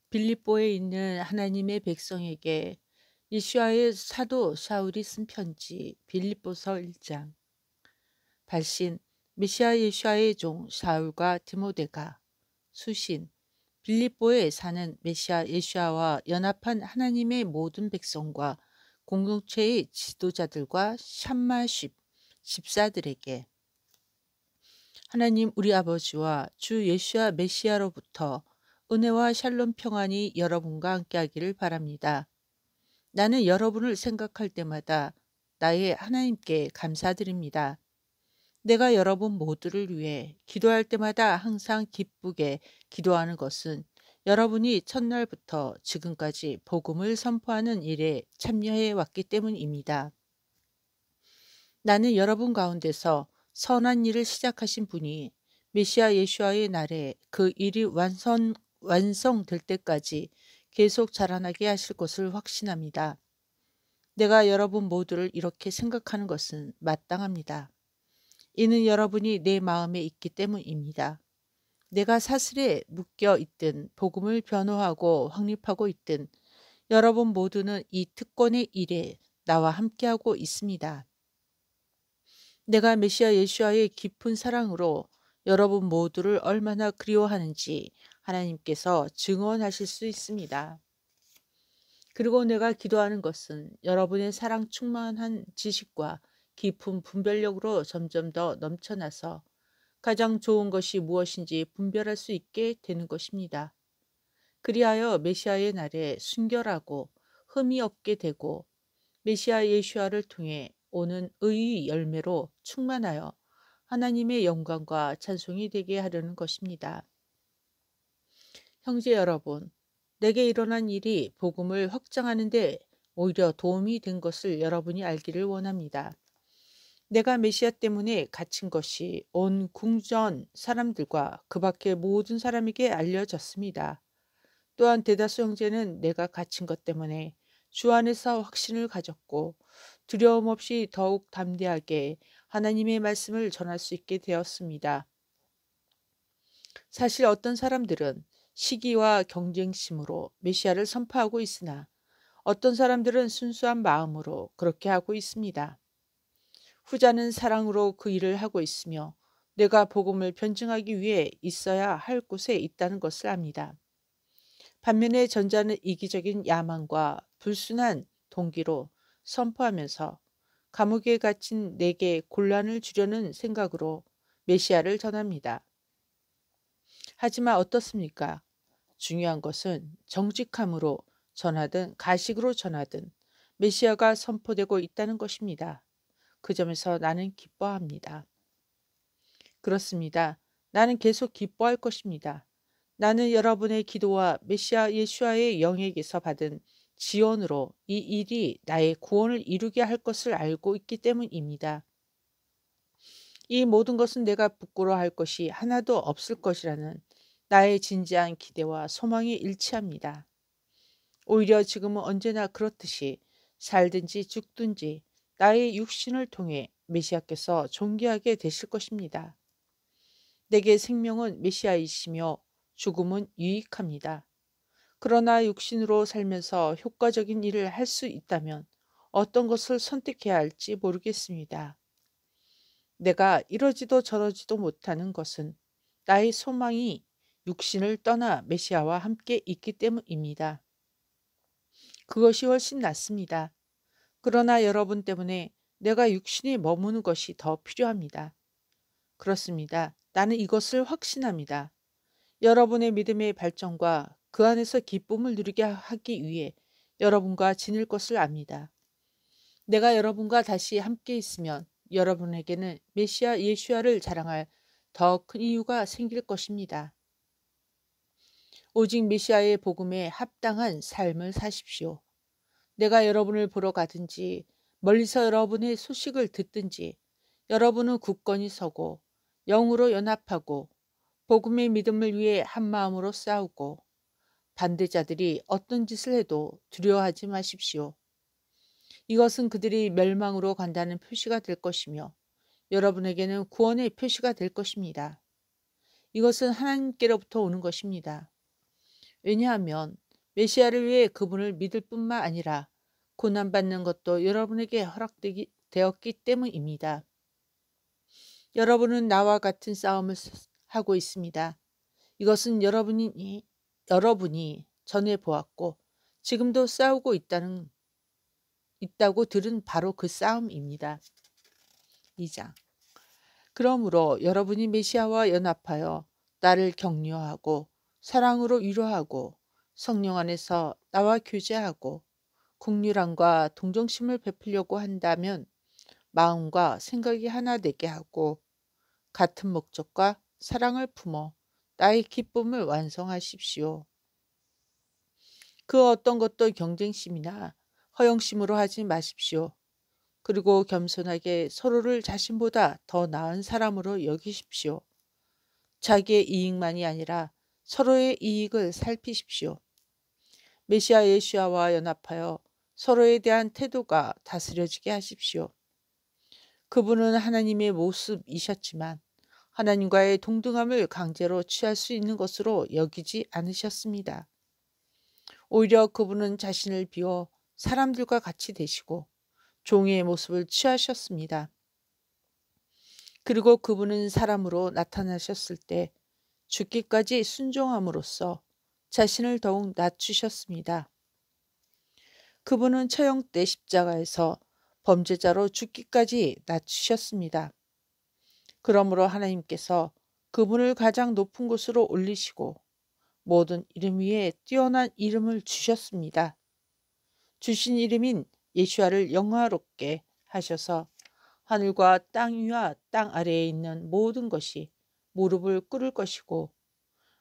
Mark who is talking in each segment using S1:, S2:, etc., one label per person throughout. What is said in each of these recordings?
S1: 빌립보에 있는 하나님의 백성에게 이시아의 사도 샤울이 쓴 편지 빌립보서 1장. 발신 메시아 예수와의 종 샤울과 디모데가 수신 빌립보에 사는 메시아 예수와 연합한 하나님의 모든 백성과 공동체의 지도자들과 샴마십 집사들에게 하나님 우리 아버지와 주 예수와 메시아로부터 은혜와 샬롬 평안이 여러분과 함께하기를 바랍니다. 나는 여러분을 생각할 때마다 나의 하나님께 감사드립니다. 내가 여러분 모두를 위해 기도할 때마다 항상 기쁘게 기도하는 것은 여러분이 첫날부터 지금까지 복음을 선포하는 일에 참여해 왔기 때문입니다. 나는 여러분 가운데서 선한 일을 시작하신 분이 메시아 예수와의 날에 그 일이 완성될 때까지 계속 자라나게 하실 것을 확신합니다. 내가 여러분 모두를 이렇게 생각하는 것은 마땅합니다. 이는 여러분이 내 마음에 있기 때문입니다. 내가 사슬에 묶여 있든 복음을 변호하고 확립하고 있든 여러분 모두는 이 특권의 일에 나와 함께하고 있습니다. 내가 메시아 예수와의 깊은 사랑으로 여러분 모두를 얼마나 그리워하는지 하나님께서 증언하실 수 있습니다. 그리고 내가 기도하는 것은 여러분의 사랑 충만한 지식과 깊은 분별력으로 점점 더 넘쳐나서 가장 좋은 것이 무엇인지 분별할 수 있게 되는 것입니다. 그리하여 메시아의 날에 순결하고 흠이 없게 되고 메시아 예수와를 통해 오는 의의 열매로 충만하여 하나님의 영광과 찬송이 되게 하려는 것입니다. 형제 여러분, 내게 일어난 일이 복음을 확장하는 데 오히려 도움이 된 것을 여러분이 알기를 원합니다. 내가 메시아 때문에 갇힌 것이 온 궁전 사람들과 그 밖의 모든 사람에게 알려졌습니다. 또한 대다수 형제는 내가 갇힌 것 때문에 주 안에서 확신을 가졌고 두려움 없이 더욱 담대하게 하나님의 말씀을 전할 수 있게 되었습니다. 사실 어떤 사람들은 시기와 경쟁심으로 메시아를 선포하고 있으나 어떤 사람들은 순수한 마음으로 그렇게 하고 있습니다. 후자는 사랑으로 그 일을 하고 있으며 내가 복음을 변증하기 위해 있어야 할 곳에 있다는 것을 압니다. 반면에 전자는 이기적인 야망과 불순한 동기로 선포하면서 감옥에 갇힌 내게 곤란을 주려는 생각으로 메시아를 전합니다. 하지만 어떻습니까? 중요한 것은 정직함으로 전하든 가식으로 전하든 메시아가 선포되고 있다는 것입니다. 그 점에서 나는 기뻐합니다. 그렇습니다. 나는 계속 기뻐할 것입니다. 나는 여러분의 기도와 메시아 예수와의 영에게서 받은 지원으로 이 일이 나의 구원을 이루게 할 것을 알고 있기 때문입니다. 이 모든 것은 내가 부끄러워할 것이 하나도 없을 것이라는 나의 진지한 기대와 소망이 일치합니다. 오히려 지금은 언제나 그렇듯이 살든지 죽든지 나의 육신을 통해 메시아께서 존귀하게 되실 것입니다. 내게 생명은 메시아이시며 죽음은 유익합니다. 그러나 육신으로 살면서 효과적인 일을 할 수 있다면 어떤 것을 선택해야 할지 모르겠습니다. 내가 이러지도 저러지도 못하는 것은 나의 소망이 육신을 떠나 메시아와 함께 있기 때문입니다. 그것이 훨씬 낫습니다. 그러나 여러분 때문에 내가 육신에 머무는 것이 더 필요합니다. 그렇습니다. 나는 이것을 확신합니다. 여러분의 믿음의 발전과 그 안에서 기쁨을 누리게 하기 위해 여러분과 지낼 것을 압니다. 내가 여러분과 다시 함께 있으면 여러분에게는 메시아 예수야를 자랑할 더 큰 이유가 생길 것입니다. 오직 메시아의 복음에 합당한 삶을 사십시오. 내가 여러분을 보러 가든지 멀리서 여러분의 소식을 듣든지 여러분은 굳건히 서고 영으로 연합하고 복음의 믿음을 위해 한 마음으로 싸우고 반대자들이 어떤 짓을 해도 두려워하지 마십시오. 이것은 그들이 멸망으로 간다는 표시가 될 것이며 여러분에게는 구원의 표시가 될 것입니다. 이것은 하나님께로부터 오는 것입니다. 왜냐하면 메시아를 위해 그분을 믿을 뿐만 아니라 고난받는 것도 여러분에게 허락되었기 때문입니다. 여러분은 나와 같은 싸움을 하고 있습니다. 이것은 여러분이 전에 보았고 지금도 싸우고 있다고 들은 바로 그 싸움입니다. 2장. 그러므로 여러분이 메시아와 연합하여 나를 격려하고 사랑으로 위로하고 성령 안에서 나와 교제하고 긍휼함과 동정심을 베풀려고 한다면 마음과 생각이 하나 되게 하고 같은 목적과 사랑을 품어 나의 기쁨을 완성하십시오. 그 어떤 것도 경쟁심이나 허영심으로 하지 마십시오. 그리고 겸손하게 서로를 자신보다 더 나은 사람으로 여기십시오. 자기의 이익만이 아니라 서로의 이익을 살피십시오. 메시아 예수와 연합하여 서로에 대한 태도가 다스려지게 하십시오. 그분은 하나님의 모습이셨지만 하나님과의 동등함을 강제로 취할 수 있는 것으로 여기지 않으셨습니다. 오히려 그분은 자신을 비워 사람들과 같이 되시고 종의 모습을 취하셨습니다. 그리고 그분은 사람으로 나타나셨을 때 죽기까지 순종함으로써 자신을 더욱 낮추셨습니다. 그분은 처형 때 십자가에서 범죄자로 죽기까지 낮추셨습니다. 그러므로 하나님께서 그분을 가장 높은 곳으로 올리시고 모든 이름 위에 뛰어난 이름을 주셨습니다. 주신 이름인 예수아를 영화롭게 하셔서 하늘과 땅 위와 땅 아래에 있는 모든 것이 무릎을 꿇을 것이고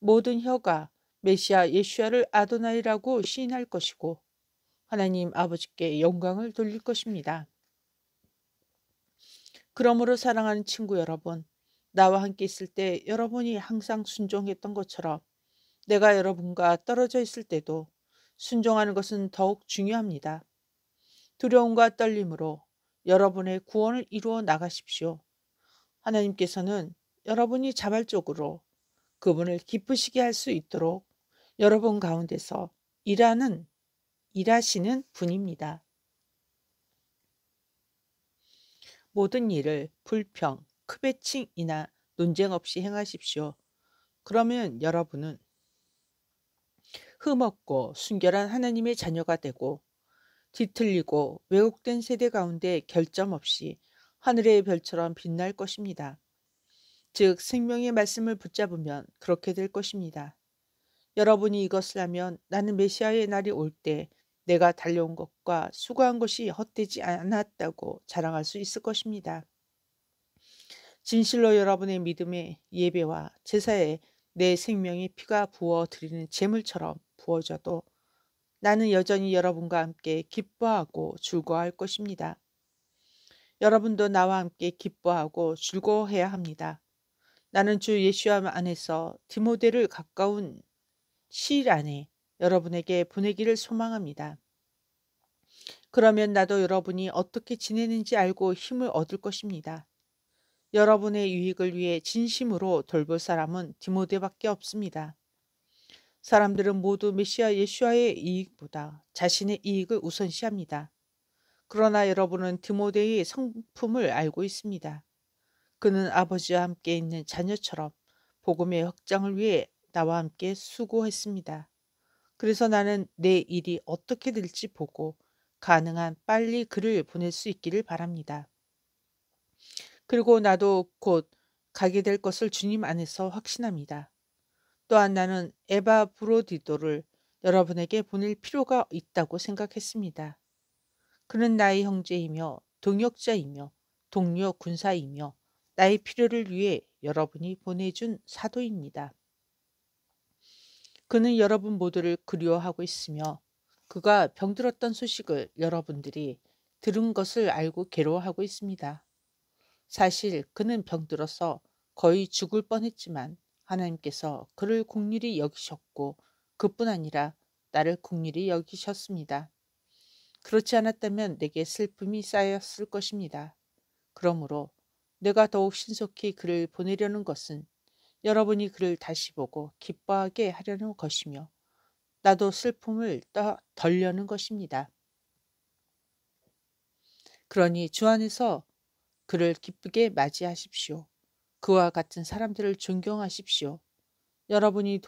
S1: 모든 혀가 메시아 예수아를 아도나이라고 시인할 것이고 하나님 아버지께 영광을 돌릴 것입니다. 그러므로 사랑하는 친구 여러분, 나와 함께 있을 때 여러분이 항상 순종했던 것처럼 내가 여러분과 떨어져 있을 때도 순종하는 것은 더욱 중요합니다. 두려움과 떨림으로 여러분의 구원을 이루어 나가십시오. 하나님께서는 여러분이 자발적으로 그분을 기쁘시게 할 수 있도록 여러분 가운데서 일하시는 분입니다. 모든 일을 불평, 크배칭이나 논쟁 없이 행하십시오. 그러면 여러분은 흠없고 순결한 하나님의 자녀가 되고 뒤틀리고 왜곡된 세대 가운데 결점 없이 하늘의 별처럼 빛날 것입니다. 즉 생명의 말씀을 붙잡으면 그렇게 될 것입니다. 여러분이 이것을 하면 나는 메시아의 날이 올 때 내가 달려온 것과 수고한 것이 헛되지 않았다고 자랑할 수 있을 것입니다. 진실로 여러분의 믿음의 예배와 제사에 내 생명의 피가 부어 드리는 제물처럼 부어져도 나는 여전히 여러분과 함께 기뻐하고 즐거워할 것입니다. 여러분도 나와 함께 기뻐하고 즐거워해야 합니다. 나는 주 예수 안에서 디모데를 가까운 시일 안에 여러분에게 보내기를 소망합니다. 그러면 나도 여러분이 어떻게 지내는지 알고 힘을 얻을 것입니다. 여러분의 유익을 위해 진심으로 돌볼 사람은 디모데밖에 없습니다. 사람들은 모두 메시아 예수와의 이익보다 자신의 이익을 우선시합니다. 그러나 여러분은 디모데의 성품을 알고 있습니다. 그는 아버지와 함께 있는 자녀처럼 복음의 확장을 위해 나와 함께 수고했습니다. 그래서 나는 내 일이 어떻게 될지 보고 가능한 빨리 그를 보낼 수 있기를 바랍니다. 그리고 나도 곧 가게 될 것을 주님 안에서 확신합니다. 또한 나는 에바 브로디도를 여러분에게 보낼 필요가 있다고 생각했습니다. 그는 나의 형제이며 동역자이며 동료 군사이며 나의 필요를 위해 여러분이 보내준 사도입니다. 그는 여러분 모두를 그리워하고 있으며 그가 병들었던 소식을 여러분들이 들은 것을 알고 괴로워하고 있습니다. 사실 그는 병들어서 거의 죽을 뻔했지만 하나님께서 그를 긍휼히 여기셨고 그뿐 아니라 나를 긍휼히 여기셨습니다. 그렇지 않았다면 내게 슬픔이 쌓였을 것입니다. 그러므로 내가 더욱 신속히 그를 보내려는 것은 여러분이 그를 다시 보고 기뻐하게 하려는 것이며 나도 슬픔을 덜려는 것입니다. 그러니 주 안에서 그를 기쁘게 맞이하십시오. 그와 같은 사람들을 존경하십시오. 여러분이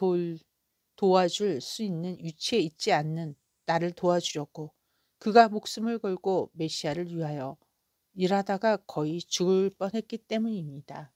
S1: 도와줄 수 있는 위치에 있지 않는 나를 도와주려고 그가 목숨을 걸고 메시아를 위하여 일하다가 거의 죽을 뻔했기 때문입니다.